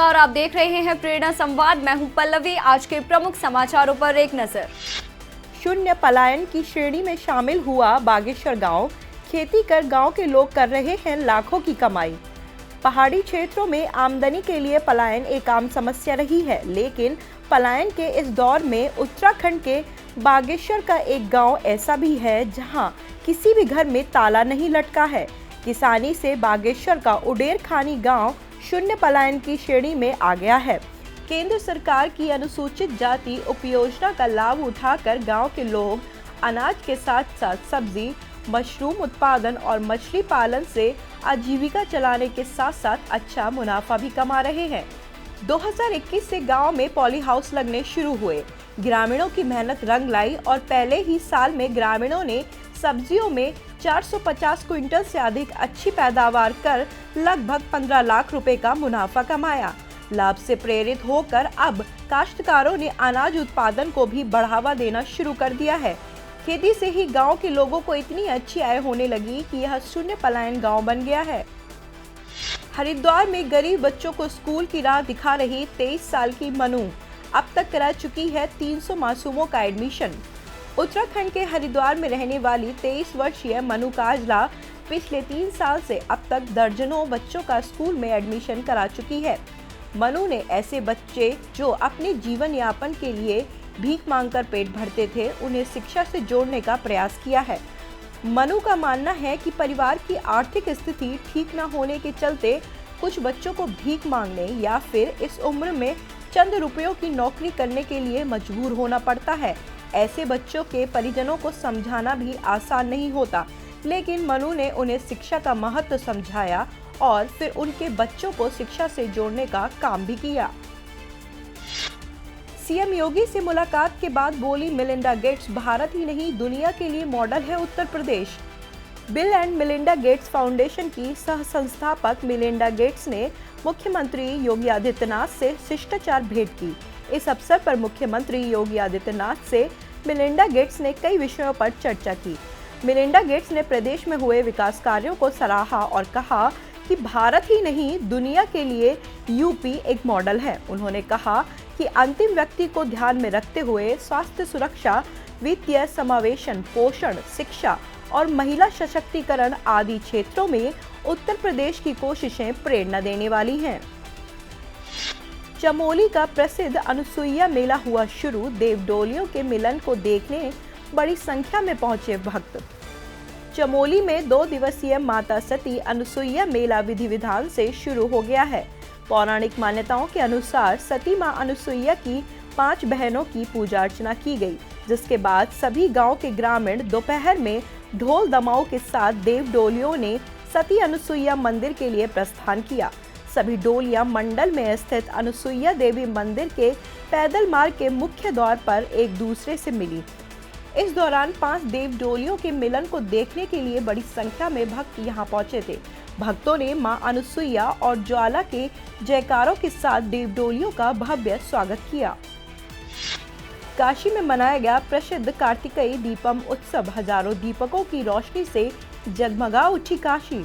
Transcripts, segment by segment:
नमस्कार, आप देख रहे हैं प्रेरणा संवाद। मैं हूं पल्लवी। आज के प्रमुख समाचारों पर एक नजर। शून्य पलायन की श्रेणी में शामिल हुआ बागेश्वर गांव। खेती कर गांव के लोग कर रहे हैं लाखों की कमाई। पहाड़ी क्षेत्रों में आमदनी के लिए पलायन एक आम समस्या रही है, लेकिन पलायन के इस दौर में उत्तराखंड के बागेश्वर का एक गांव ऐसा भी है जहां किसी भी घर में ताला नहीं लटका है। किसानी से बागेश्वर का उडेर खानी गांव शून्य पलायन की श्रेणी में आ गया है। केंद्र सरकार की अनुसूचित जाति उपयोजना का लाभ उठाकर गांव के लोग अनाज के साथ साथ सब्जी, मशरूम उत्पादन और मछली पालन से आजीविका चलाने के साथ साथ अच्छा मुनाफा भी कमा रहे हैं। 2021 से गांव में पॉली हाउस लगने शुरू हुए। ग्रामीणों की मेहनत रंग लाई और पहले ही साल में ग्रामीणों ने सब्जियों में 450 क्विंटल से अधिक अच्छी पैदावार कर लगभग 15 लाख रुपए का मुनाफा कमाया। लाभ से प्रेरित होकर अब काश्तकारों ने अनाज उत्पादन को भी बढ़ावा देना शुरू कर दिया है। खेती से ही गांव के लोगों को इतनी अच्छी आय होने लगी कि यह शून्य पलायन गांव बन गया है। हरिद्वार में गरीब बच्चों को स्कूल की राह दिखा रही 23 साल की मनु अब तक करा चुकी है 300 मासूमों का एडमिशन। उत्तराखंड के हरिद्वार में रहने वाली 23 वर्षीय मनु काजला पिछले 3 साल से अब तक दर्जनों बच्चों का स्कूल में एडमिशन करा चुकी है। मनु ने ऐसे बच्चे जो अपने जीवन यापन के लिए भीख मांगकर पेट भरते थे, उन्हें शिक्षा से जोड़ने का प्रयास किया है। मनु का मानना है कि परिवार की आर्थिक स्थिति ठीक न होने के चलते कुछ बच्चों को भीख मांगने या फिर इस उम्र में चंद रुपयों की नौकरी करने के लिए मजबूर होना पड़ता है। ऐसे बच्चों के परिजनों को समझाना भी आसान नहीं होता, लेकिन मनु ने उन्हें शिक्षा का महत्व समझाया और फिर उनके बच्चों को शिक्षा से जोड़ने का काम भी किया। सीएम योगी से मुलाकात के बाद बोली मिलिंडा गेट्स, भारत ही नहीं दुनिया के लिए मॉडल है Uttar Pradesh. Bill and Melinda Gates Foundation की सह संस्थापक मिलिंडा गेट्स ने मुख्यमंत्री योगी आदित्यनाथ से शिष्टाचार भेंट की। इस अवसर पर मुख्यमंत्री योगी आदित्यनाथ से मिलिंडा गेट्स ने कई विषयों पर चर्चा की। मिलिंडा गेट्स ने प्रदेश में हुए विकास कार्यों को सराहा और कहा कि भारत ही नहीं दुनिया के लिए यूपी एक मॉडल है। उन्होंने कहा कि अंतिम व्यक्ति को ध्यान में रखते हुए स्वास्थ्य सुरक्षा, वित्तीय समावेशन, पोषण, शिक्षा और महिला सशक्तिकरण आदि क्षेत्रों में उत्तर प्रदेश की कोशिशें प्रेरणा देने वाली हैं। चमोली का प्रसिद्ध अनुसुईया मेला हुआ शुरू। देवडोलियों के मिलन को देखने बड़ी संख्या में पहुंचे भक्त। चमोली में 2 दिवसीय माता सती अनुसुईया मेला विधि विधान से शुरू हो गया है। पौराणिक मान्यताओं के अनुसार सती मां अनुसुईया की 5 बहनों की पूजा अर्चना की गई, जिसके बाद सभी गांव के ग्रामीण दोपहर में ढोल दमाऊ के साथ देवडोलियों ने सती अनुसुईया मंदिर के लिए प्रस्थान किया। सभी डोलियां मंडल में स्थित अनुसुईया देवी मंदिर के पैदल मार्ग के मुख्य द्वार पर एक दूसरे से मिली। इस दौरान 5 देव डोलियों के मिलन को देखने के लिए बड़ी संख्या में भक्त यहां पहुंचे थे। भक्तों ने मां अनुसुईया और ज्वाला के जयकारों के साथ देव डोलियों का भव्य स्वागत किया। काशी में मनाया गया प्रसिद्ध कार्तिकेय दीपम उत्सव। हजारों दीपकों की रोशनी से जगमगा उठी काशी।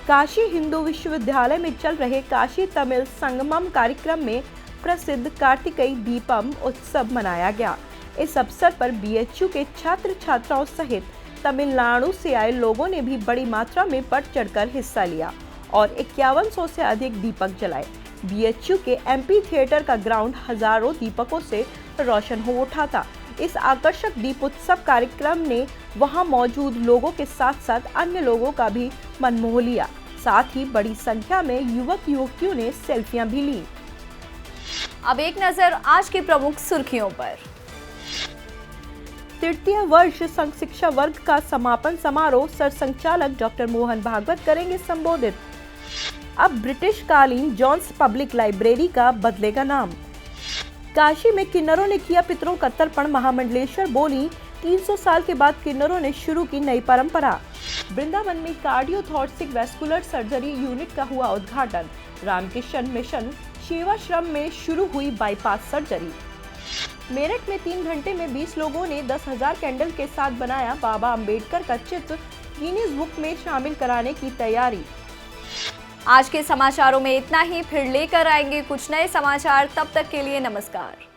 काशी हिंदू विश्वविद्यालय में चल रहे काशी तमिल संगमम कार्यक्रम में प्रसिद्ध कार्तिकेय दीपम उत्सव मनाया गया। इस अवसर पर बीएचयू के छात्र छात्राओं सहित तमिलनाडु से आए लोगों ने भी बड़ी मात्रा में बढ़ चढ़कर हिस्सा लिया और 5100 से अधिक दीपक जलाए। बीएचयू के एमपी थिएटर का ग्राउंड हजारों दीपकों से रोशन हो उठा था। इस आकर्षक दीपोत्सव कार्यक्रम ने वहां मौजूद लोगों के साथ साथ अन्य लोगों का भी मन मोह लिया। साथ ही बड़ी संख्या में युवक युवतियों ने सेल्फियां भी ली। अब एक नजर आज की प्रमुख सुर्खियों पर। तृतीय वर्ष संघ शिक्षा वर्ग का समापन समारोह सर संचालक डॉक्टर मोहन भागवत करेंगे संबोधित। अब ब्रिटिश कालीन जॉन्स पब्लिक लाइब्रेरी का बदलेगा नाम। काशी में किन्नरों ने किया पितरों का तर्पण। महामंडलेश्वर बोली 300 साल के बाद किन्नरों ने शुरू की नई परंपरा। वृंदावन में कार्डियोथोरेसिक वैस्कुलर सर्जरी यूनिट का हुआ उद्घाटन। रामकृष्ण मिशन सेवाश्रम में शुरू हुई बाईपास सर्जरी। मेरठ में 3 घंटे में 20 लोगों ने 10,000 कैंडल के साथ बनाया बाबा अंबेडकर का चित्र। गिनीज बुक में शामिल कराने की तैयारी। आज के समाचारों में इतना ही, फिर लेकर आएंगे कुछ नए समाचार। तब तक के लिए नमस्कार।